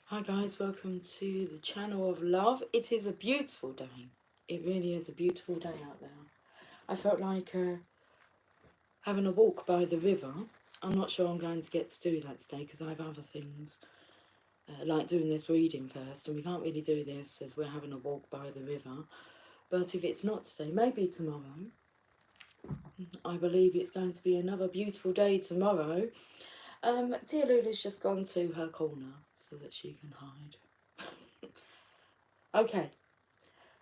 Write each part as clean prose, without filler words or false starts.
Hi guys, welcome to the channel of love. It is a beautiful day. It really is a beautiful day out there. I felt like having a walk by the river. I'm not sure I'm going to get to do that today because I have other things like doing this reading first, and we can't really do this as we're having a walk by the river. But if it's not today, maybe tomorrow. I believe it's going to be another beautiful day tomorrow. Tia Lula's just gone to her corner so that she can hide. Okay,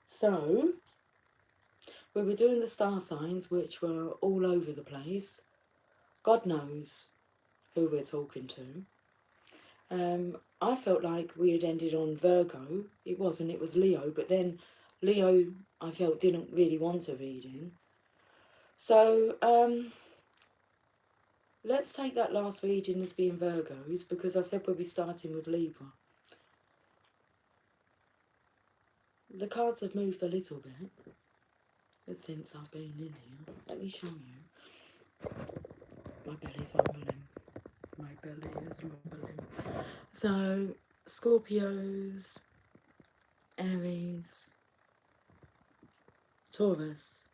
so we were doing the star signs, which were all over the place. God knows who we're talking to. I felt like we had ended on Virgo. It wasn't, it was Leo, but then Leo, I felt, didn't really want a reading. So, let's take that last reading as being Virgos, because I said we'll be starting with Libra. The cards have moved a little bit since I've been in here. Let me show you. My belly's rumbling. My belly is rumbling. So, Scorpios, Aries, Taurus,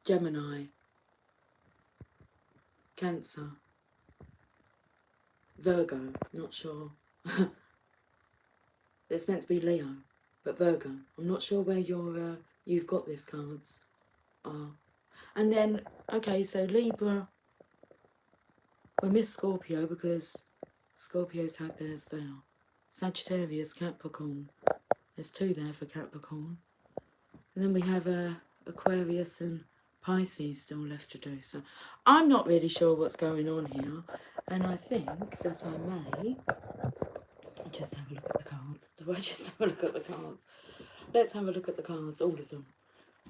Gemini, Cancer, Virgo, not sure. It's meant to be Leo, but Virgo. I'm not sure where you've got these cards are. And then, okay, so Libra, we missed Scorpio because Scorpios had theirs there. Sagittarius, Capricorn. There's two there for Capricorn. And then we have Aquarius and Pisces still left to do. So I'm not really sure what's going on here. And I think that I may just have a look at the cards. Do I just have a look at the cards? Let's have a look at the cards, all of them.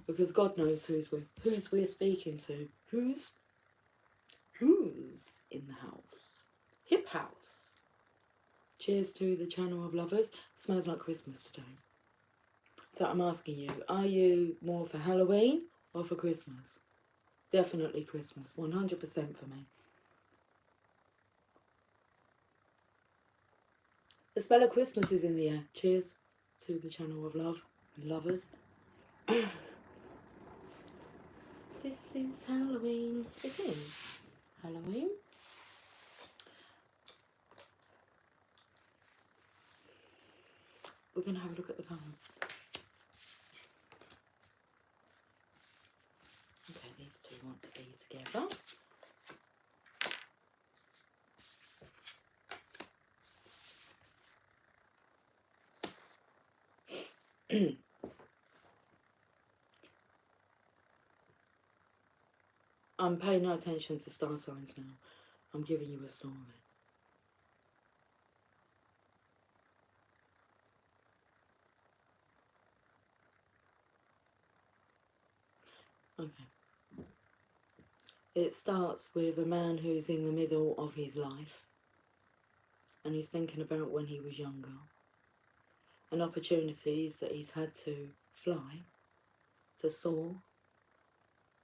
Because God knows who's we're speaking to. Who's in the house? Hip House. Cheers to the channel of lovers. It smells like Christmas today. So I'm asking you, are you more for Halloween or for Christmas? Definitely Christmas, 100% for me. The spell of Christmas is in the air. Cheers to the channel of love and lovers. This is Halloween. It is Halloween. We're going to have a look at the cards. Okay, these two want to be together. I'm paying no attention to star signs now. I'm giving you a story. Okay. It starts with a man who's in the middle of his life and he's thinking about when he was younger and opportunities that he's had to fly, to soar,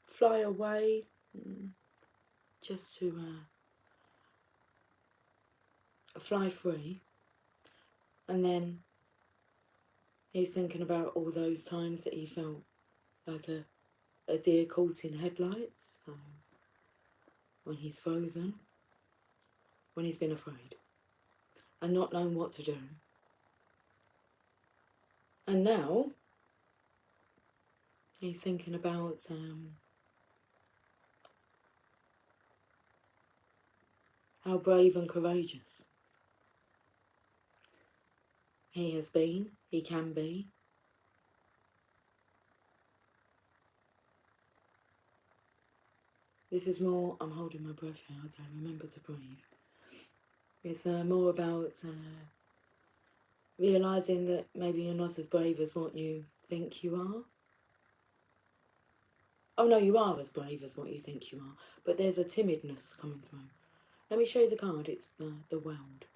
fly away, just to fly free. And then he's thinking about all those times that he felt like a deer caught in headlights, when he's frozen, when he's been afraid and not known what to do. And now he's thinking about how brave and courageous he has been, he can be. This is more, I'm holding my breath here, okay, remember to breathe. It's more about realising that maybe you're not as brave as what you think you are. Oh no, you are as brave as what you think you are, but there's a timidness coming through. Let me show you the card, it's the World.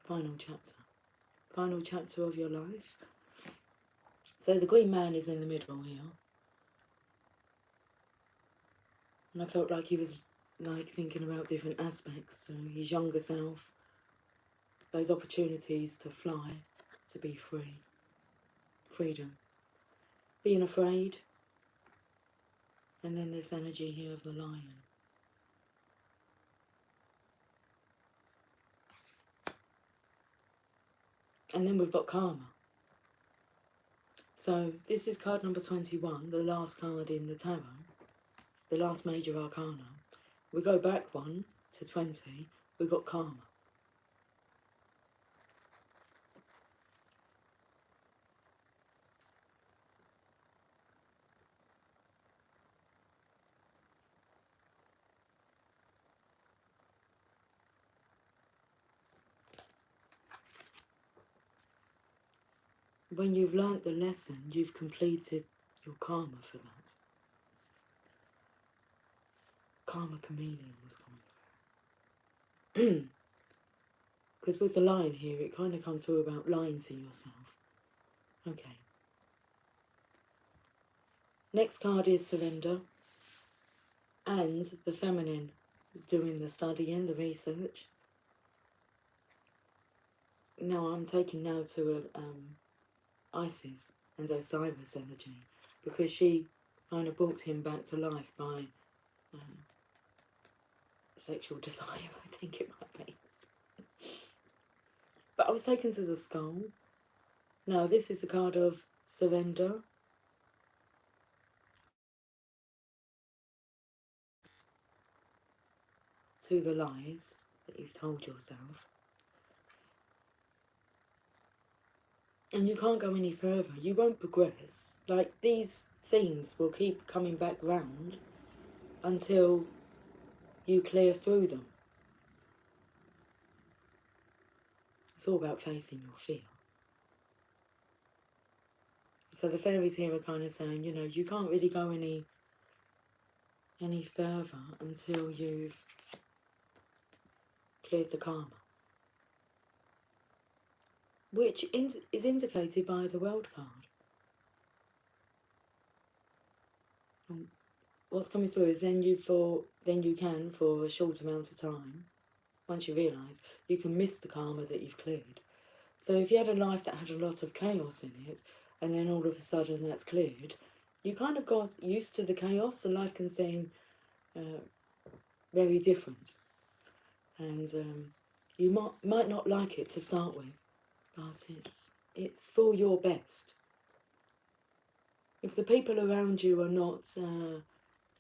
Final chapter of your life. So the Green Man is in the middle here. And I felt like he was like thinking about different aspects. So his younger self, those opportunities to fly, to be free, freedom, being afraid, and then this energy here of the lion. And then we've got karma. So this is card number 21, the last card in the tarot, the last major arcana. We go back 1 to 20, we've got karma. When you've learnt the lesson, you've completed your karma for that. Karma chameleon was coming through. Because with the lion here, it kind of comes through about lying to yourself. Okay. Next card is surrender. And the feminine, doing the studying, the research. Now I'm taking now to Isis and Osiris energy, because she kind of brought him back to life by sexual desire, I think it might be. But I was taken to the skull. Now this is a card of surrender. To the lies that you've told yourself. And you can't go any further. You won't progress. Like, these themes will keep coming back round until you clear through them. It's all about facing your fear. So the fairies here are kind of saying, you know, you can't really go any further until you've cleared the karma. Which is indicated by the World card. And what's coming through is then you can, for a short amount of time, once you realise, you can miss the karma that you've cleared. So if you had a life that had a lot of chaos in it, and then all of a sudden that's cleared, you kind of got used to the chaos, and life can seem very different. And you might not like it to start with, but it's for your best. If the people around you are not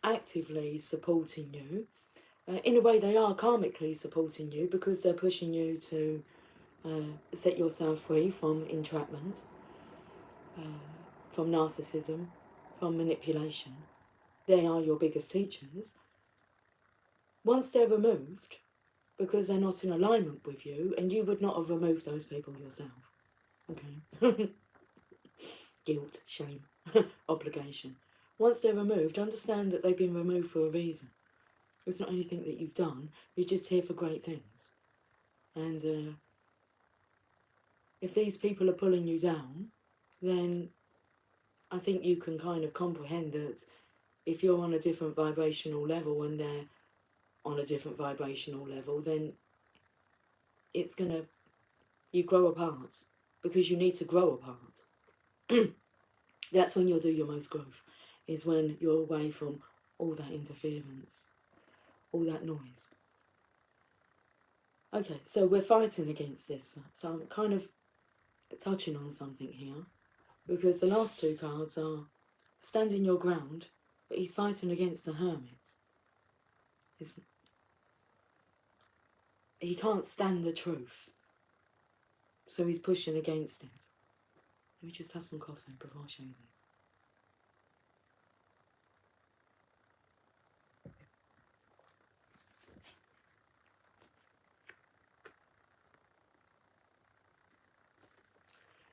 actively supporting you, in a way they are karmically supporting you, because they're pushing you to set yourself free from entrapment, from narcissism, from manipulation. They are your biggest teachers. Once they're removed, because they're not in alignment with you, and you would not have removed those people yourself. Okay? Guilt, shame, obligation. Once they're removed, understand that they've been removed for a reason. It's not anything that you've done, you're just here for great things. And if these people are pulling you down, then I think you can kind of comprehend that if you're on a different vibrational level and they're on a different vibrational level, then it's gonna, you grow apart, because you need to grow apart. That's when you'll do your most growth, is when you're away from all that interference, all that noise. Okay, so we're fighting against this. So I'm kind of touching on something here, because the last two cards are standing your ground, but he's fighting against the hermit. He can't stand the truth, so he's pushing against it. Let me just have some coffee before I show you this.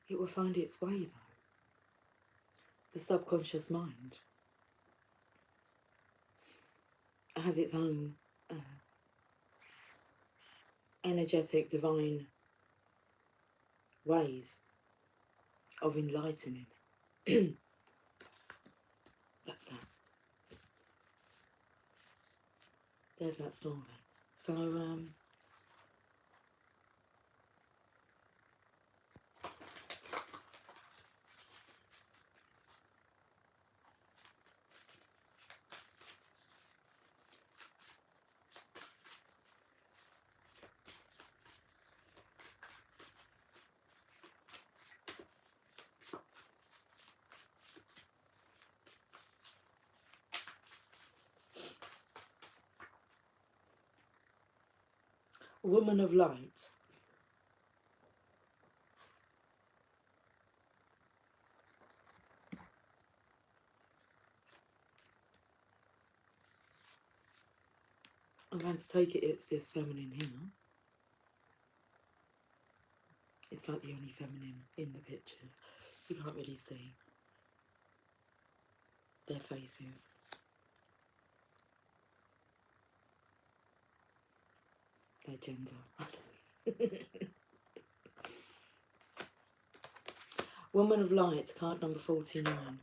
It will find its way, though. The subconscious mind has its own energetic, divine ways of enlightening. That's that. there's that story. So, woman of light. I'm going to take it it's this feminine here. It's like the only feminine in the pictures. You can't really see their faces. Their gender. Woman of Light, card number 49.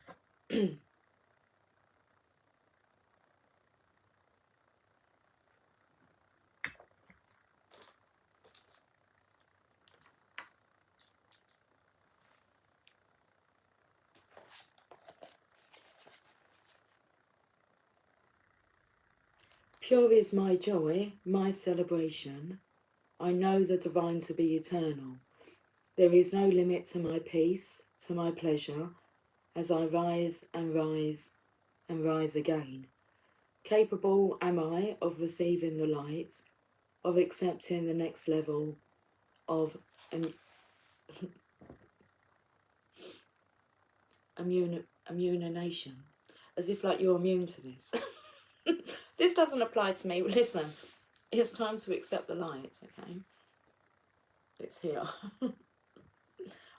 Pure is my joy, my celebration. I know the divine to be eternal. There is no limit to my peace, to my pleasure, as I rise and rise and rise again. Capable am I of receiving the light, of accepting the next level of immunization, as if like you're immune to this. This doesn't apply to me. Listen, it's time to accept the light, okay? It's here.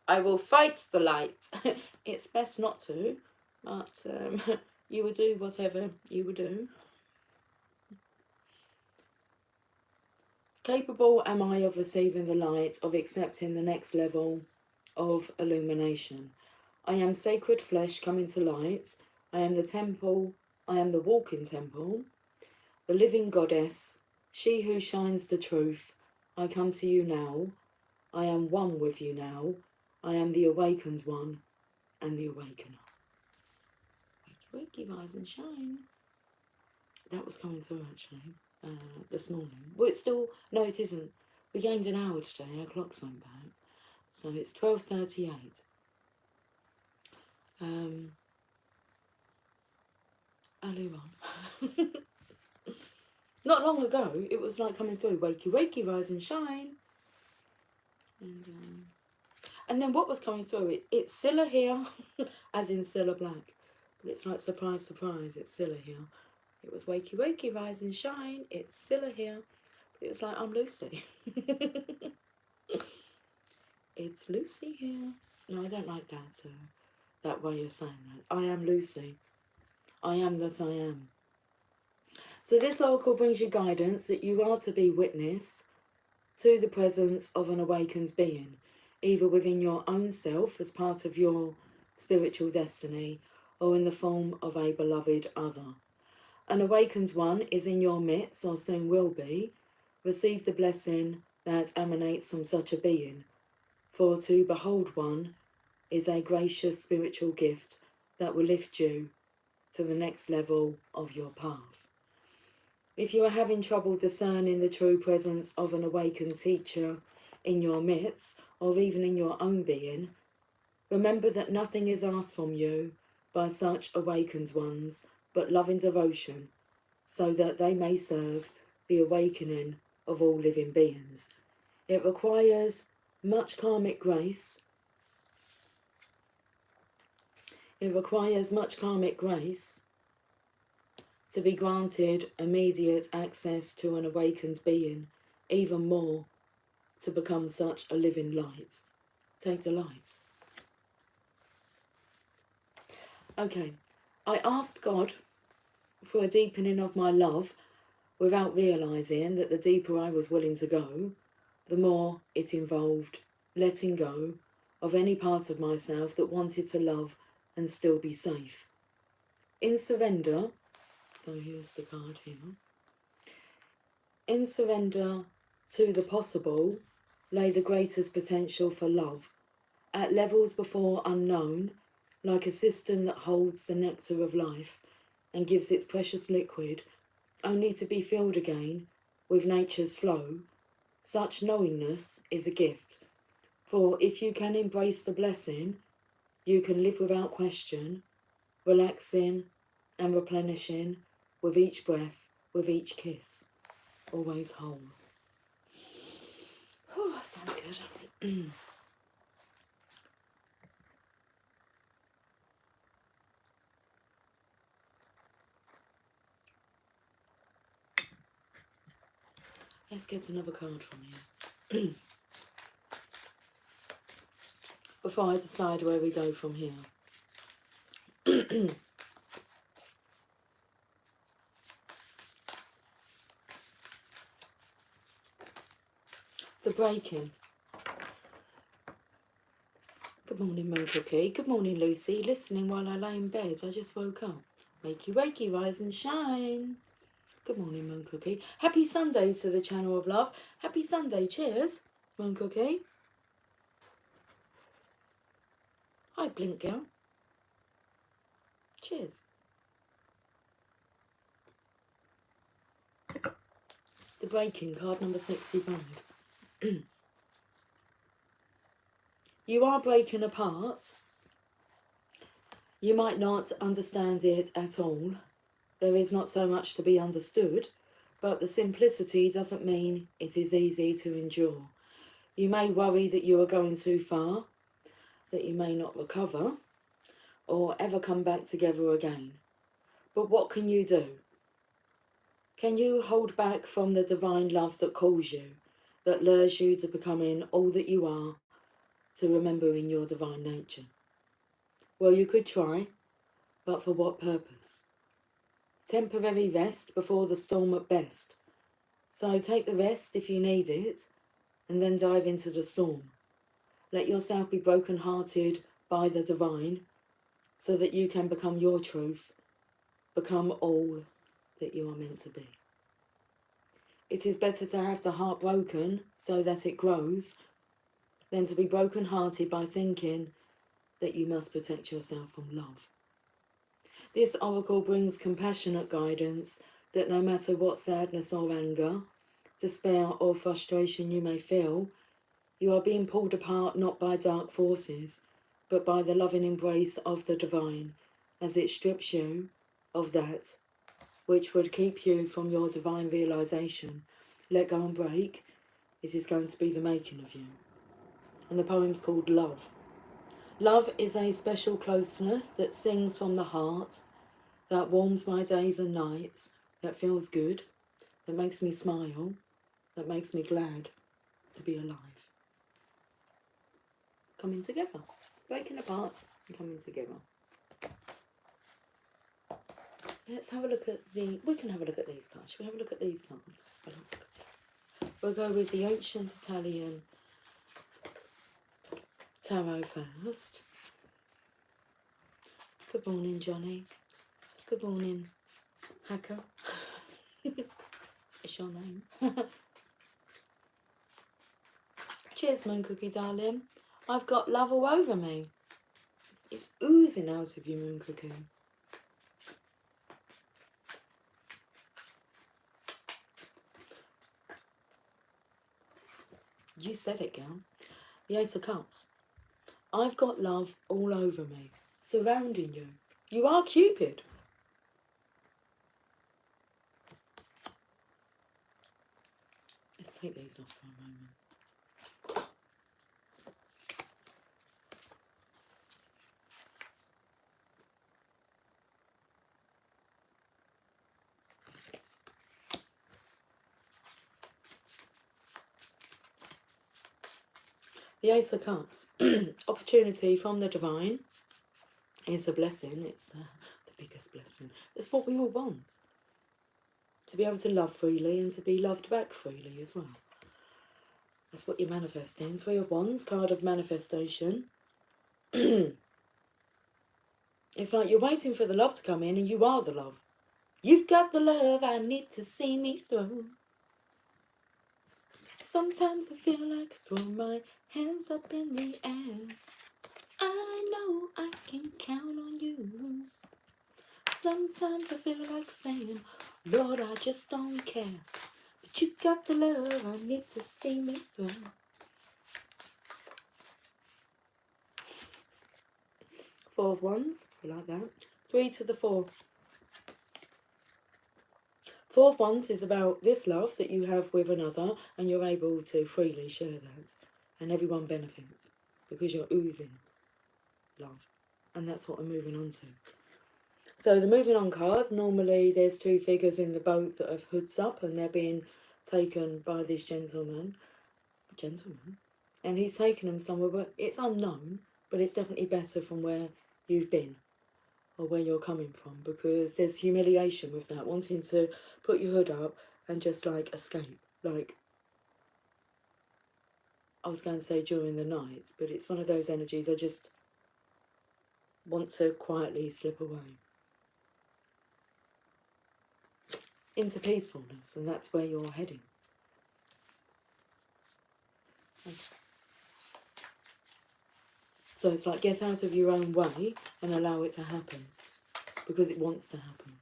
I will fight the light. It's best not to, but you will do whatever you will do. Capable am I of receiving the light, of accepting the next level of illumination. I am sacred flesh coming to light. I am the temple. I am the walking temple. The living goddess, she who shines the truth. I come to you now. I am one with you now. I am the awakened one and the awakener. Wakey, wakey, rise and shine. That was coming through actually this morning. Well, it's still, no it isn't. We gained an hour today, our clocks went back. So it's 12:38. Early on. Not long ago, it was like coming through, wakey, wakey, rise and shine. And then what was coming through, it's Scylla here, as in Cilla Black. But it's like surprise, surprise, it's Scylla here. It was wakey, wakey, rise and shine, it's Scylla here. But it was like, I'm Lucy. It's Lucy here. No, I don't like that way of saying that. I am Lucy. I am that I am. So this oracle brings you guidance that you are to be witness to the presence of an awakened being, either within your own self as part of your spiritual destiny or in the form of a beloved other. An awakened one is in your midst or soon will be. Receive the blessing that emanates from such a being, for to behold one is a gracious spiritual gift that will lift you to the next level of your path. If you are having trouble discerning the true presence of an awakened teacher in your midst, or even in your own being, remember that nothing is asked from you by such awakened ones but love and devotion, so that they may serve the awakening of all living beings. It requires much karmic grace. It requires much karmic grace to be granted immediate access to an awakened being, even more to become such a living light. Take the light. Okay, I asked God for a deepening of my love without realising that the deeper I was willing to go, the more it involved letting go of any part of myself that wanted to love and still be safe. In surrender, so here's the card here. In surrender to the possible lay the greatest potential for love, at levels before unknown, like a cistern that holds the nectar of life and gives its precious liquid only to be filled again with nature's flow. Such knowingness is a gift, for if you can embrace the blessing, you can live without question, relaxing and replenishing with each breath, with each kiss, always whole. Oh, that sounds good. Let's get another card from here. Before I decide where we go from here. The breaking. Good morning, Moon Cookie. Good morning, Lucy. Listening while I lay in bed. I just woke up. Wakey, wakey, rise and shine. Good morning, Moon Cookie. Happy Sunday to the Channel of Love. Happy Sunday. Cheers, Moon Cookie. Hi, Blink Girl. Cheers. The breaking, card number 65. You are breaking apart. You might not understand it at all. There is not so much to be understood, but the simplicity doesn't mean it is easy to endure. You may worry that you are going too far, that you may not recover, or ever come back together again. But what can you do? Can you hold back from the divine love that calls you, that lures you to becoming all that you are, to remembering your divine nature? Well, you could try, but for what purpose? Temporary rest before the storm at best. So take the rest if you need it, and then dive into the storm. Let yourself be broken-hearted by the divine, so that you can become your truth, become all that you are meant to be. It is better to have the heart broken so that it grows, than to be broken-hearted by thinking that you must protect yourself from love. This oracle brings compassionate guidance that no matter what sadness or anger, despair or frustration you may feel, you are being pulled apart not by dark forces, but by the loving embrace of the divine, as it strips you of that which would keep you from your divine realization. Let go and break. It is going to be the making of you. And the poem's called Love. Love is a special closeness that sings from the heart, that warms my days and nights, that feels good, that makes me smile, that makes me glad to be alive. Coming together, breaking apart and coming together. Let's have a look at we can have a look at these cards. Should we have a look at these cards? We'll go with the ancient Italian tarot first. Good morning, Johnny. Good morning, Hacker. It's your name. Cheers, Moon Cookie, darling. I've got love all over me. It's oozing out of you, Moon Cookie. You said it, girl. The Ace of Cups. I've got love all over me, surrounding you. You are Cupid. Let's take these off for a moment. The Ace of Cups. Opportunity from the divine is a blessing. It's the biggest blessing. It's what we all want. To be able to love freely and to be loved back freely as well. That's what you're manifesting. 3 of Wands, card of manifestation. It's like you're waiting for the love to come in and you are the love. You've got the love I need to see me through. Sometimes I feel like throwing my hands up in the air. I know I can count on you. Sometimes I feel like saying, Lord, I just don't care. But you got the love I need to see me through. Four of Wands, I like that. 3 to the 4. Four of Wands is about this love that you have with another, and you're able to freely share that. And everyone benefits because you're oozing love. And that's what I'm moving on to. So the moving on card, normally there's 2 figures in the boat that have hoods up and they're being taken by this gentleman. And he's taken them somewhere, but it's unknown, but it's definitely better from where you've been or where you're coming from, because there's humiliation with that, wanting to put your hood up and just like escape. Like, I was going to say during the night, but it's one of those energies I just want to quietly slip away into peacefulness, and that's where you're heading. Okay. So it's like, get out of your own way and allow it to happen, because it wants to happen.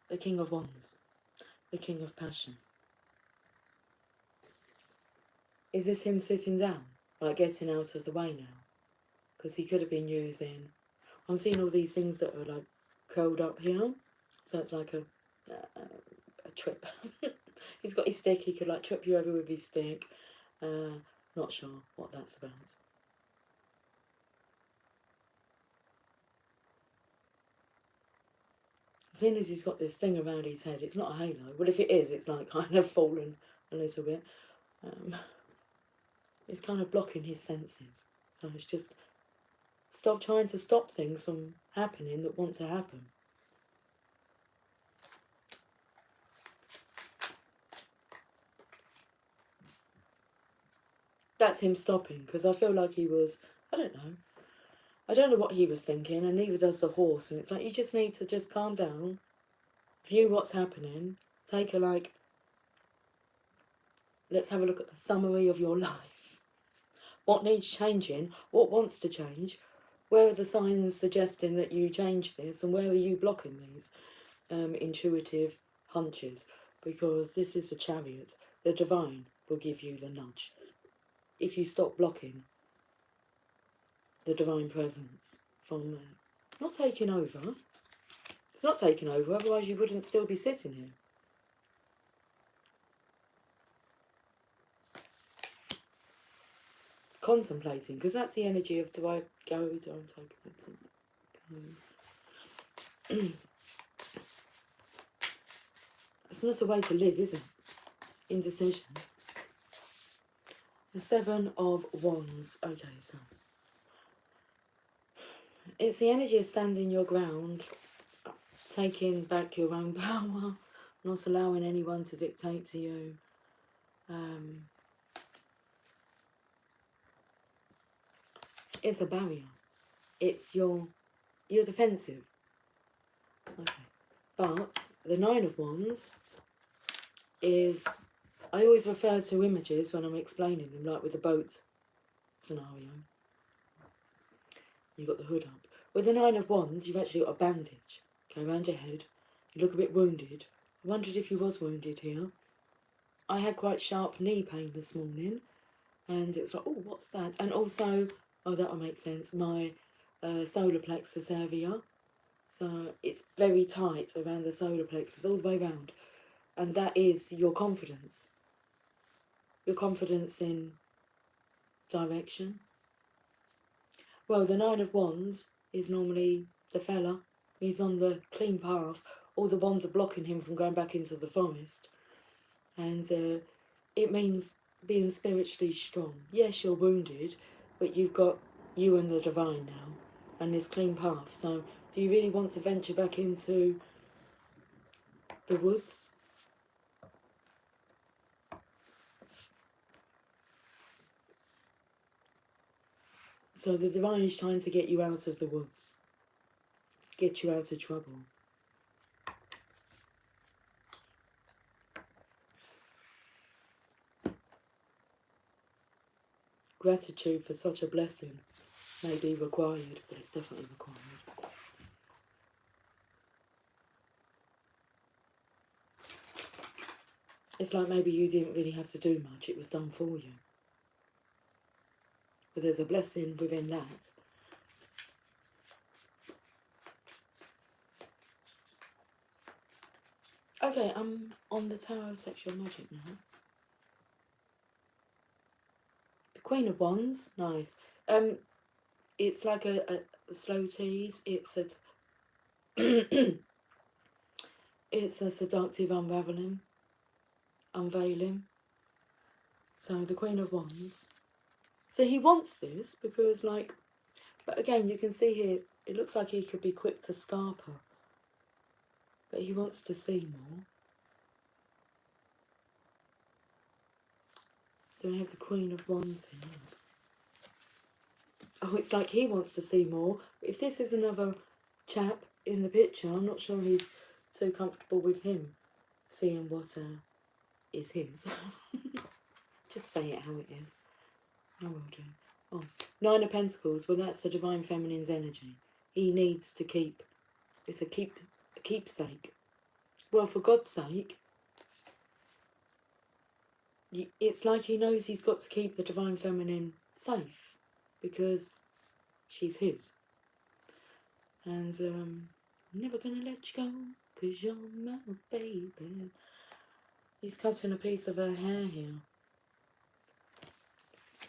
The King of Wands, the King of Passion. Is this him sitting down, like getting out of the way now? Because he could have been using... I'm seeing all these things that are like curled up here, so it's like a trip. He's got his stick, he could like trip you over with his stick. Not sure what that's about. Seeing as he's got this thing around his head, it's not a halo. Well, if it is, it's like kind of fallen a little bit. It's kind of blocking his senses. So it's just stop trying to stop things from happening that want to happen. That's him stopping, because I feel like he was, I don't know what he was thinking, and neither does the horse. And it's like, you just need to just calm down, view what's happening, take a like, let's have a look at the summary of your life. What needs changing? What wants to change? Where are the signs suggesting that you change this? And where are you blocking these intuitive hunches? Because this is the Chariot. The divine will give you the nudge. If you stop blocking the divine presence from not taking over. It's not taking over, otherwise you wouldn't still be sitting here. Contemplating, because that's the energy of do I go, do I take it? It's not a way to live, is it? Indecision. The 7 of Wands. Okay, so it's the energy of standing your ground, taking back your own power, not allowing anyone to dictate to you. It's a barrier. It's you're defensive. Okay. But the 9 of Wands is, I always refer to images when I'm explaining them, like with the boat scenario. You've got the hood up. With the 9 of Wands, you've actually got a bandage, okay, around your head. You look a bit wounded. I wondered if you was wounded here. I had quite sharp knee pain this morning, and it was like, oh, what's that? And also, oh, that will make sense, my solar plexus area. So it's very tight around the solar plexus, all the way around. And that is your confidence. Your confidence in direction. Well, the 9 of Wands is normally the fella. He's on the clean path. All the wands are blocking him from going back into the forest. And it means being spiritually strong. Yes, you're wounded, but you've got you and the divine now, and this clean path. So do you really want to venture back into the woods? So the divine is trying to get you out of the woods, get you out of trouble. gratitude for such a blessing may be required, but it's definitely required. It's like maybe you didn't really have to do much, it was done for you. But there's a blessing within that. Okay, I'm on the Tower of Sexual Magic now. The Queen of Wands, nice. It's like a slow tease. It's it's a seductive unveiling. So the Queen of Wands. So he wants this because, like, but again, you can see here, it looks like he could be quick to scarp her. But he wants to see more. So we have the Queen of Wands here. Oh, it's like he wants to see more. But if this is another chap in the picture, I'm not sure he's so comfortable with him seeing what is his. Just say it how it is. I will do. Oh, Nine of Pentacles. Well, that's the Divine Feminine's energy. He needs to keep. It's a keepsake. Well, for God's sake, it's like he knows he's got to keep the Divine Feminine safe because she's his. And I'm never gonna let you go because you're my baby. He's cutting a piece of her hair here. So,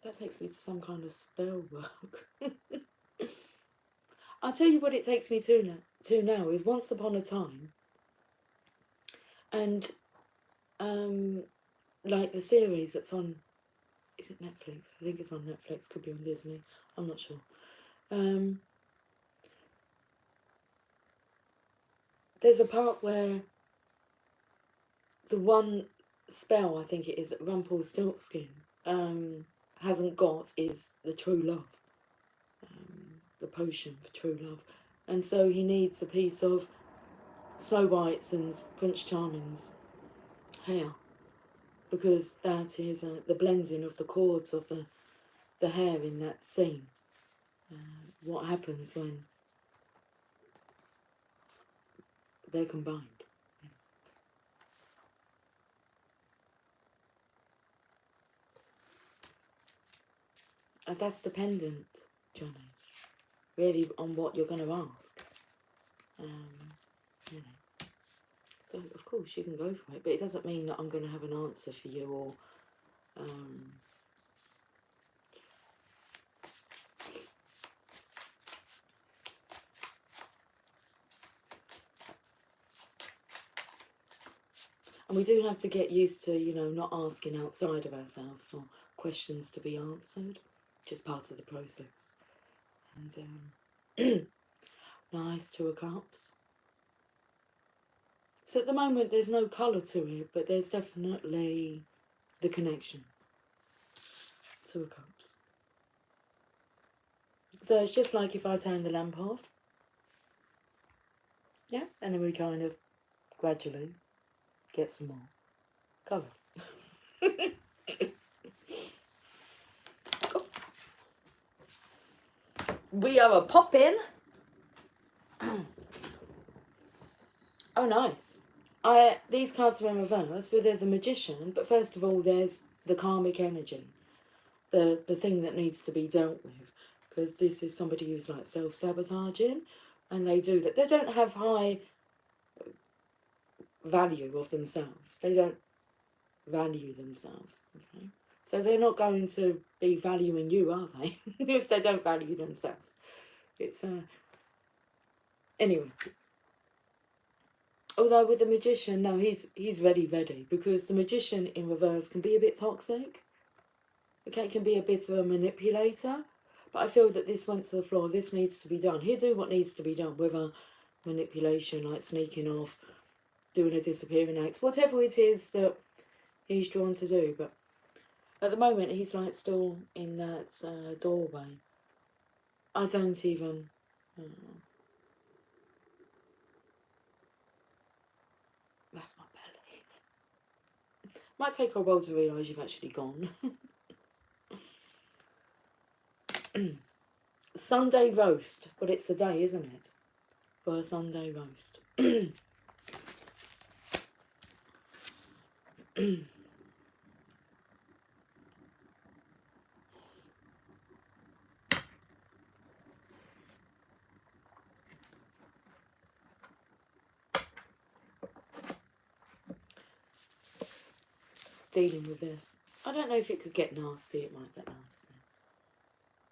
that takes me to some kind of spell work. I'll tell you what it takes me to now is Once Upon a Time. And like the series that's on, is it Netflix? I think it's on Netflix, could be on Disney, I'm not sure. There's a part where the one spell, I think it is, that Rumpelstiltskin hasn't got is the true love. The potion for true love. And so he needs a piece of Snow White's and Prince Charming's hair, because that is the blending of the chords of the hair in that scene. What happens when they're combined. And that's dependent, Johnny, really on what you're going to ask. You know. So, of course, you can go for it, but it doesn't mean that I'm going to have an answer for you or... And we do have to get used to, you know, not asking outside of ourselves for questions to be answered. Just part of the process. And nice, Two of Cups. So at the moment there's no colour to it, but there's definitely the connection. Two of Cups. So it's just like if I turn the lamp off. Yeah, and then we kind of gradually get some more colour. We are a pop-in. Oh, nice. These cards are in reverse, but there's a Magician, but first of all there's the karmic energy, the thing that needs to be dealt with, because this is somebody who's like self-sabotaging, and they do that. They don't have high value of themselves. They don't value themselves, okay? So they're not going to be valuing you, are they? If they don't value themselves. It's, anyway. Although with the Magician, no, he's ready, because the Magician in reverse can be a bit toxic. Okay, it can be a bit of a manipulator. But I feel that this went to the floor. This needs to be done. He'll do what needs to be done, whether manipulation, like sneaking off, doing a disappearing act, whatever it is that he's drawn to do. But at the moment, he's like still in that doorway. I don't even... that's my belly. Might take her a while to realise you've actually gone. Sunday roast. Well, it's the day, isn't it? For a Sunday roast. Dealing with this. I don't know if it could get nasty. It might get nasty.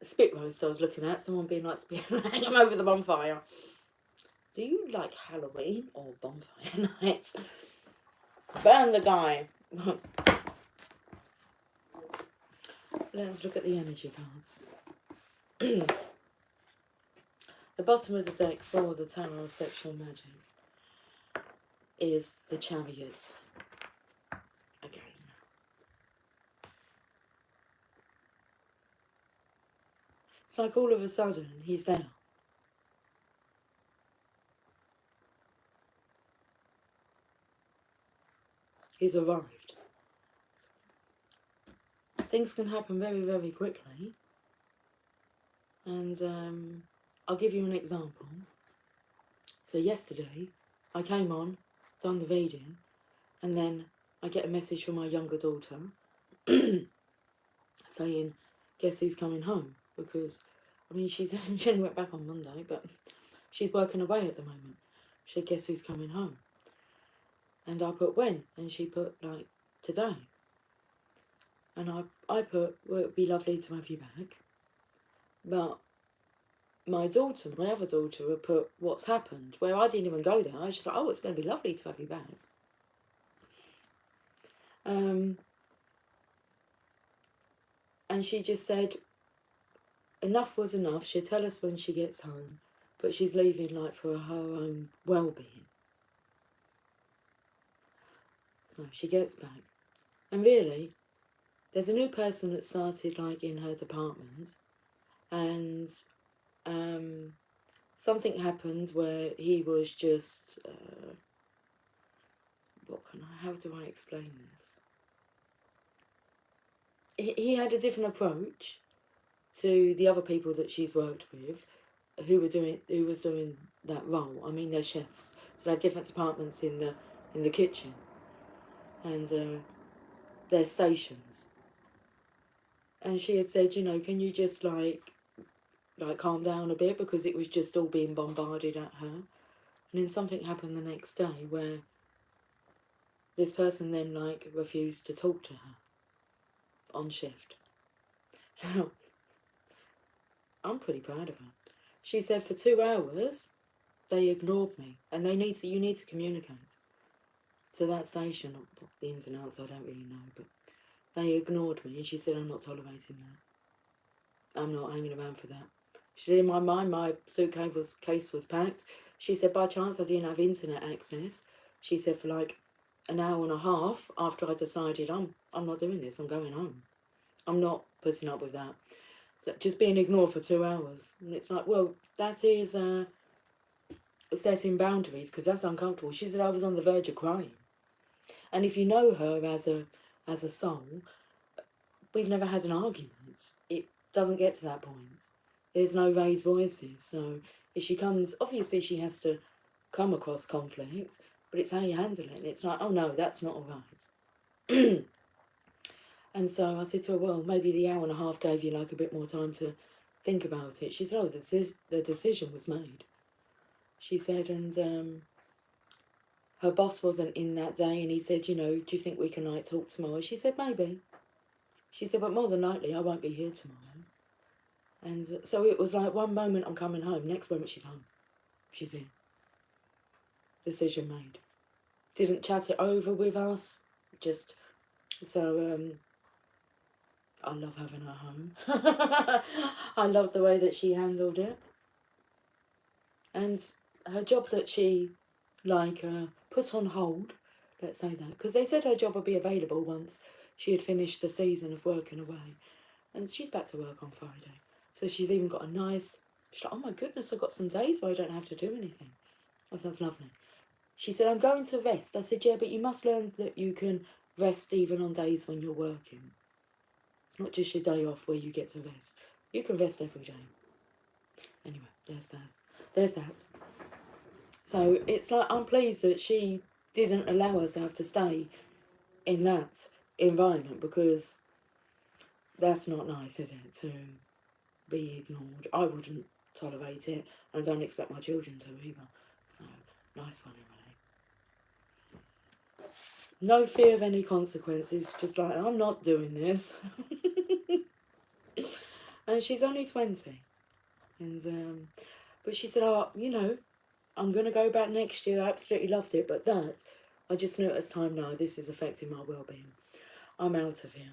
A spit roast I was looking at. Someone being like, hang them over the bonfire. Do you like Halloween or bonfire nights? Burn the guy. Let's look at the energy cards. The bottom of the deck for the Tower of Sexual Magic is the Chariot. Again. It's like all of a sudden he's there. He's arrived. Things can happen very, very quickly. And I'll give you an example. So yesterday, I came on, done the reading, and then I get a message from my younger daughter saying, guess who's coming home? Because, I mean, she only went back on Monday, but she's working away at the moment. She said, guess who's coming home? And I put when? And she put, like, today. And I put, well, it'd be lovely to have you back. But my daughter, my other daughter, had put what's happened, where I didn't even go there. I was just like, oh, it's going to be lovely to have you back. And she just said, enough was enough. She'll tell us when she gets home, but she's leaving, like, for her own well-being. So she gets back. And really, there's a new person that started, like, in her department, and something happened where he was just, how do I explain this? He had a different approach to the other people that she's worked with, who was doing that role. I mean, they're chefs, so they have different departments in the kitchen, and their stations. And she had said, you know, can you just like calm down a bit, because it was just all being bombarded at her. And then something happened the next day where this person then, like, refused to talk to her on shift. Now, I'm pretty proud of her. She said for 2 hours they ignored me, and you need to communicate. So that station, the ins and outs I don't really know, but they ignored me, and she said, I'm not tolerating that. I'm not hanging around for that. She said, in my mind, my suitcase was packed. She said, by chance, I didn't have internet access. She said, for like an hour and a half after I decided, I'm not doing this, I'm going home. I'm not putting up with that. So just being ignored for 2 hours. And it's like, well, that is setting boundaries, because that's uncomfortable. She said, I was on the verge of crying. And if you know her as a soul, we've never had an argument. It doesn't get to that point. There's no raised voices. So if she comes, obviously she has to come across conflict, but it's how you handle it. And it's like, oh no, that's not all right. And so I said to her, well, maybe the hour and a half gave you like a bit more time to think about it. She said, oh, the decision was made. She said, and her boss wasn't in that day, and he said, you know, do you think we can like talk tomorrow? She said, maybe. She said, but more than likely I won't be here tomorrow. And so it was like, one moment I'm coming home, next moment she's home. She's in. Decision made. Didn't chat it over with us. Just, so, I love having her home. I love the way that she handled it. And her job that she, like, put on hold, let's say that, because they said her job would be available once she had finished the season of working away. And she's back to work on Friday. So she's even got a nice, she's like, oh my goodness, I've got some days where I don't have to do anything. That sounds lovely. She said, I'm going to rest. I said, yeah, but you must learn that you can rest even on days when you're working. It's not just your day off where you get to rest. You can rest every day. Anyway, there's that. There's that. So it's like, I'm pleased that she didn't allow herself to stay in that environment, because that's not nice, is it, to be ignored? I wouldn't tolerate it, and I don't expect my children to either. So, nice one, Emily. No fear of any consequences, just like, I'm not doing this. And she's only 20. And, but she said, oh, you know, I'm going to go back next year. I absolutely loved it, but I just knew it's time now. This is affecting my well-being. I'm out of here.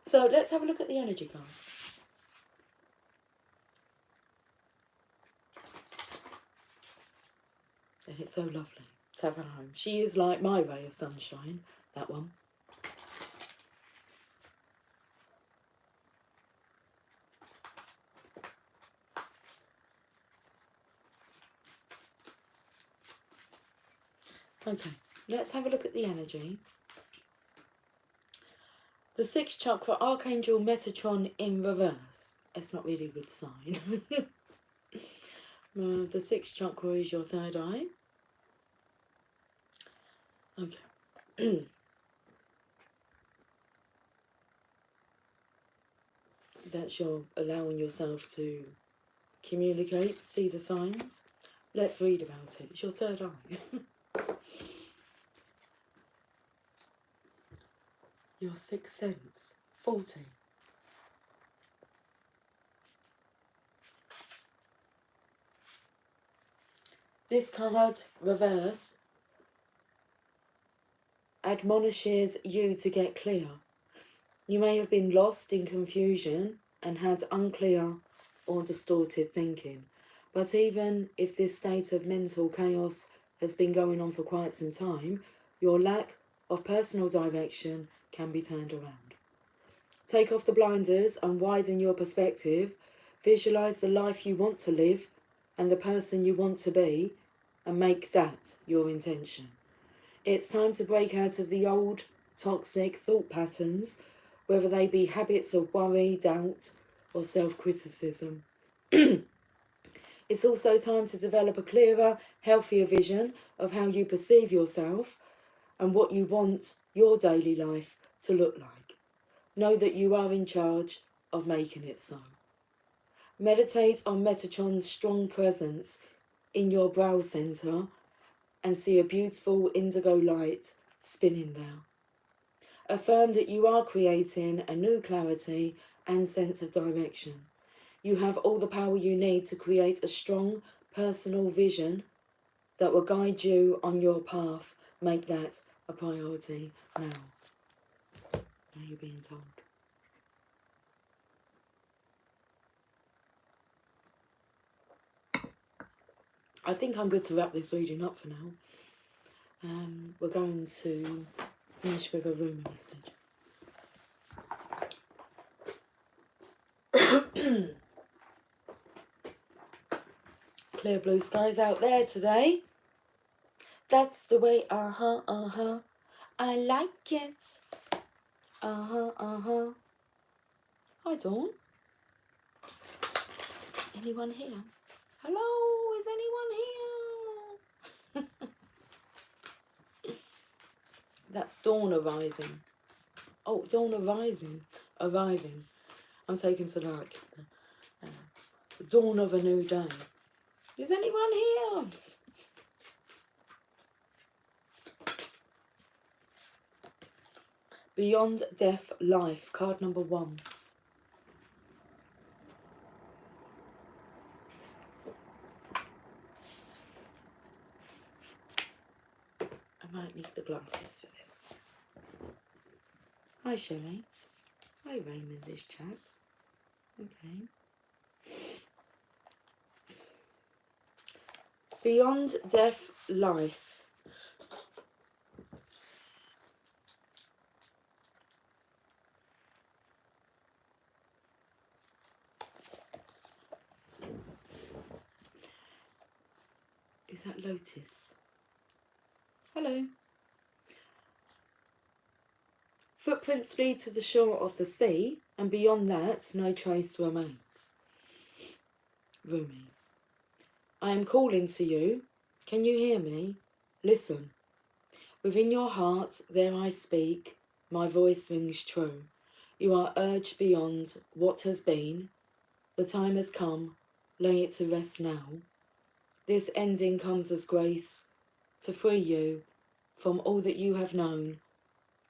So let's have a look at the energy cards. And it's so lovely to have her home. She is like my ray of sunshine, that one. Okay, let's have a look at the energy. The 6th chakra, Archangel Metatron in reverse. It's not really a good sign. The 6th chakra is your third eye. Okay. That's your allowing yourself to communicate, see the signs. Let's read about it. It's your third eye. Your 6th sense. 40. This card, reverse, admonishes you to get clear. You may have been lost in confusion and had unclear or distorted thinking. But even if this state of mental chaos has been going on for quite some time, your lack of personal direction can be turned around. Take off the blinders and widen your perspective. Visualize the life you want to live and the person you want to be, and make that your intention. It's time to break out of the old toxic thought patterns, whether they be habits of worry, doubt, or self-criticism. It's also time to develop a clearer, healthier vision of how you perceive yourself and what you want your daily life to look like. Know that you are in charge of making it so. Meditate on Metatron's strong presence in your brow center and see a beautiful indigo light spinning there. Affirm that you are creating a new clarity and sense of direction. You have all the power you need to create a strong personal vision that will guide you on your path. Make that a priority now. Now you're being told. I think I'm good to wrap this reading up for now. We're going to finish with a rumor message. Clear blue skies out there today. That's the way, I like it. Hi, Dawn. Anyone here? Hello, is anyone here? That's dawn arising. Oh, dawn arising. Arriving. I'm taken to like the dawn of a new day. Is anyone here? Beyond Death Life, card number 1. I might need the glasses for this. Hi, Sherry. Hi, Raymond, this chat. Okay. Beyond Death Life. Is that Lotus? Hello. Footprints lead to the shore of the sea, and beyond that, no trace remains. Rumi. I am calling to you. Can you hear me? Listen. Within your heart, there I speak. My voice rings true. You are urged beyond what has been. The time has come. Lay it to rest now. This ending comes as grace to free you from all that you have known,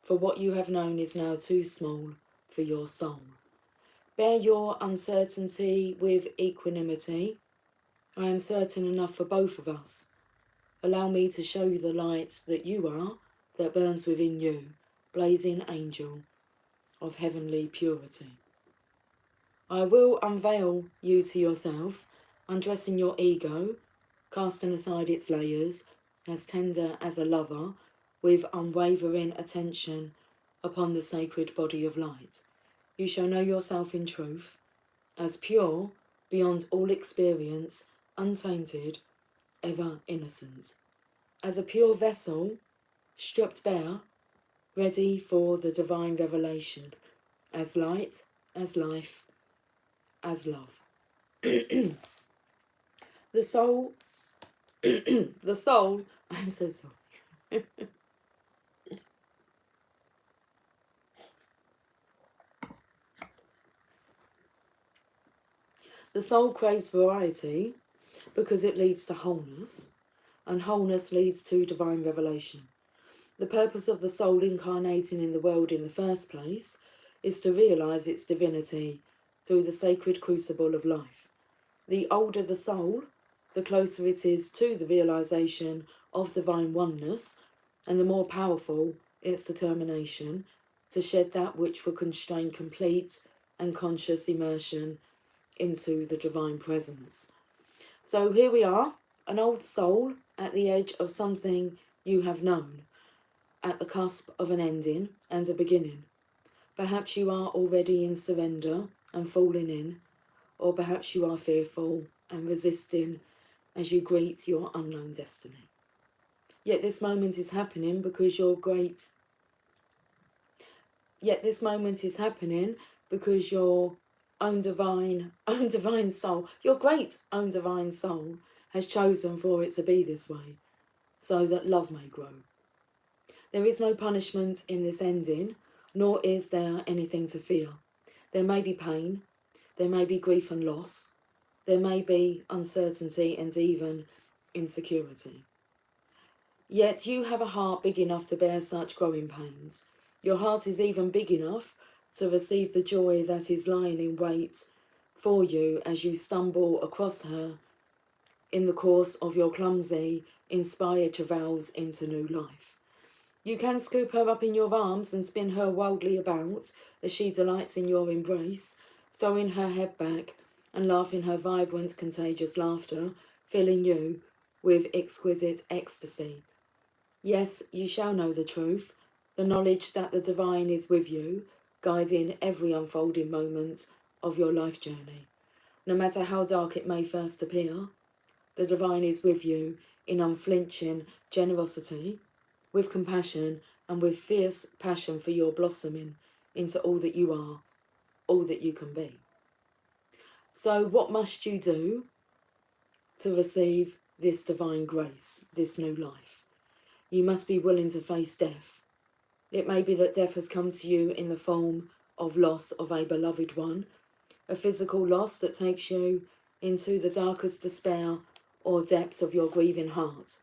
for what you have known is now too small for your soul. Bear your uncertainty with equanimity. I am certain enough for both of us. Allow me to show you the light that you are, that burns within you, blazing angel of heavenly purity. I will unveil you to yourself, undressing your ego, casting aside its layers, as tender as a lover, with unwavering attention upon the sacred body of light. You shall know yourself in truth, as pure, beyond all experience, untainted, ever innocent. As a pure vessel, stripped bare, ready for the divine revelation, as light, as life, as love. The soul, I'm so sorry. The soul craves variety because it leads to wholeness, and wholeness leads to divine revelation. The purpose of the soul incarnating in the world in the first place is to realise its divinity through the sacred crucible of life. The older the soul, the closer it is to the realisation of divine oneness, and the more powerful its determination to shed that which will constrain complete and conscious immersion into the divine presence. So here we are, an old soul at the edge of something you have known, at the cusp of an ending and a beginning. Perhaps you are already in surrender and falling in, or perhaps you are fearful and resisting as you greet your unknown destiny. Yet this moment is happening because your own divine soul, your great own divine soul, has chosen for it to be this way, so that love may grow. There is no punishment in this ending, nor is there anything to fear. There may be pain, there may be grief and loss, there may be uncertainty and even insecurity. Yet you have a heart big enough to bear such growing pains. Your heart is even big enough to receive the joy that is lying in wait for you as you stumble across her in the course of your clumsy, inspired travails into new life. You can scoop her up in your arms and spin her wildly about as she delights in your embrace, throwing her head back and laughing her vibrant, contagious laughter, filling you with exquisite ecstasy. Yes, you shall know the truth, the knowledge that the divine is with you, guiding every unfolding moment of your life journey. No matter how dark it may first appear, the divine is with you in unflinching generosity, with compassion and with fierce passion for your blossoming into all that you are, all that you can be. So what must you do to receive this divine grace, this new life? You must be willing to face death. It may be that death has come to you in the form of loss of a beloved one, a physical loss that takes you into the darkest despair or depths of your grieving heart.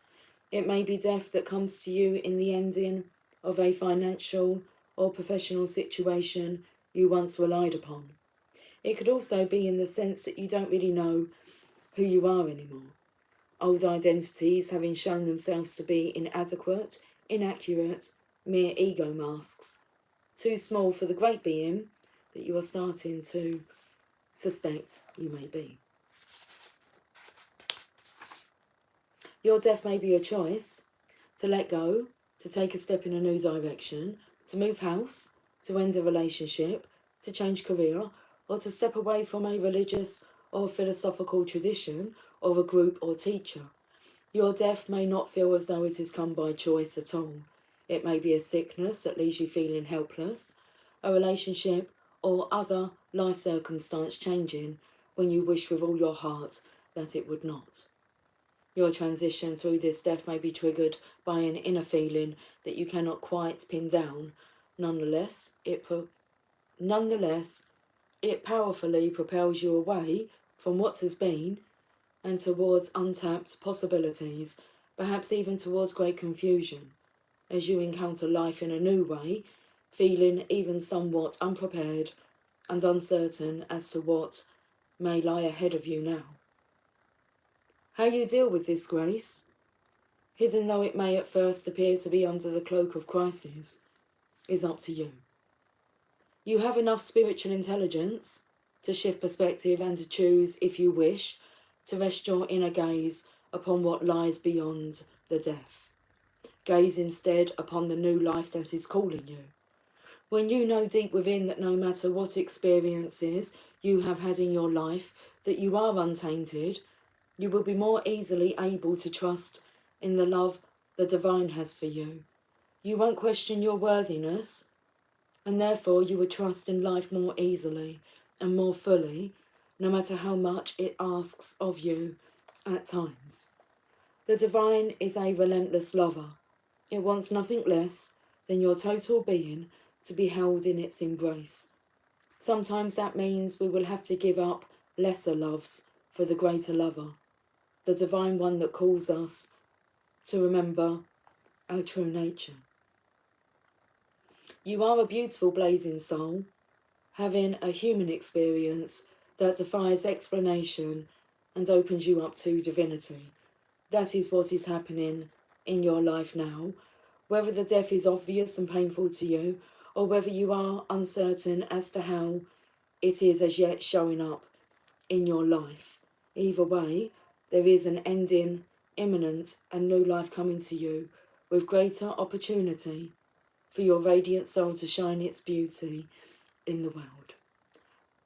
It may be death that comes to you in the ending of a financial or professional situation you once relied upon. It could also be in the sense that you don't really know who you are anymore. Old identities having shown themselves to be inadequate, inaccurate, mere ego masks, too small for the great being that you are starting to suspect you may be. Your death may be a choice to let go, to take a step in a new direction, to move house, to end a relationship, to change career, or to step away from a religious or philosophical tradition or a group or teacher. Your death may not feel as though it has come by choice at all. It may be a sickness that leaves you feeling helpless, a relationship or other life circumstance changing when you wish with all your heart that it would not. Your transition through this death may be triggered by an inner feeling that you cannot quite pin down. Nonetheless, it powerfully propels you away from what has been and towards untapped possibilities, perhaps even towards great confusion, as you encounter life in a new way, feeling even somewhat unprepared and uncertain as to what may lie ahead of you now. How you deal with this grace, hidden though it may at first appear to be under the cloak of crisis, is up to you. You have enough spiritual intelligence to shift perspective and to choose, if you wish, to rest your inner gaze upon what lies beyond the death. Gaze instead upon the new life that is calling you. When you know deep within that no matter what experiences you have had in your life, that you are untainted, you will be more easily able to trust in the love the divine has for you. You won't question your worthiness, and therefore you will trust in life more easily and more fully, no matter how much it asks of you at times. The divine is a relentless lover. It wants nothing less than your total being to be held in its embrace. Sometimes that means we will have to give up lesser loves for the greater lover, the divine one that calls us to remember our true nature. You are a beautiful blazing soul, having a human experience that defies explanation and opens you up to divinity. That is what is happening in your life now, whether the death is obvious and painful to you, or whether you are uncertain as to how it is as yet showing up in your life. Either way, there is an ending imminent and new life coming to you with greater opportunity for your radiant soul to shine its beauty in the world.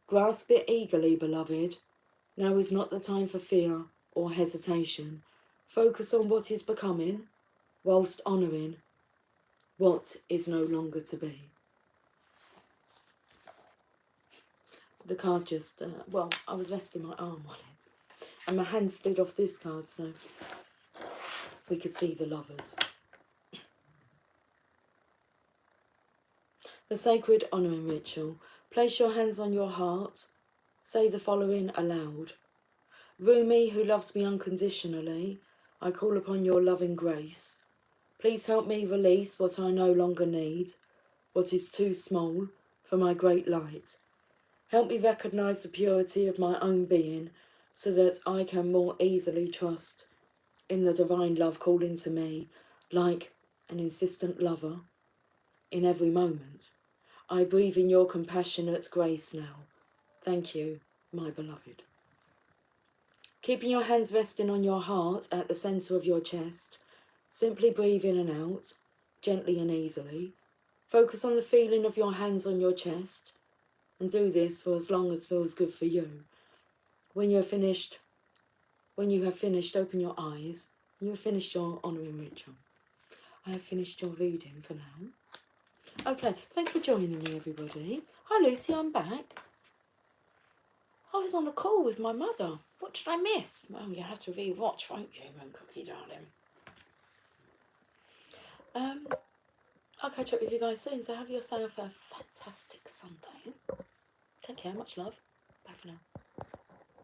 Grasp it eagerly, beloved. Now is not the time for fear or hesitation. Focus on what is becoming, whilst honouring what is no longer to be. The card just, I was resting my arm on it, and my hand slid off this card so we could see the lovers. The sacred honouring ritual. Place your hands on your heart. Say the following aloud. Rumi, who loves me unconditionally, I call upon your loving grace. Please help me release what I no longer need, what is too small for my great light. Help me recognise the purity of my own being so that I can more easily trust in the divine love calling to me like an insistent lover in every moment. I breathe in your compassionate grace now. Thank you, my beloved. Keeping your hands resting on your heart at the centre of your chest, simply breathe in and out, gently and easily. Focus on the feeling of your hands on your chest, and do this for as long as feels good for you. When you have finished, open your eyes. You have finished your honouring ritual. I have finished your reading for now. Okay, thank you for joining me, everybody. Hi, Lucy, I'm back. I was on a call with my mother. What did I miss? Well, you have to re-watch, won't you, Cookie darling? I'll catch up with you guys soon, so have yourself a fantastic Sunday. Take care, much love. Bye for now.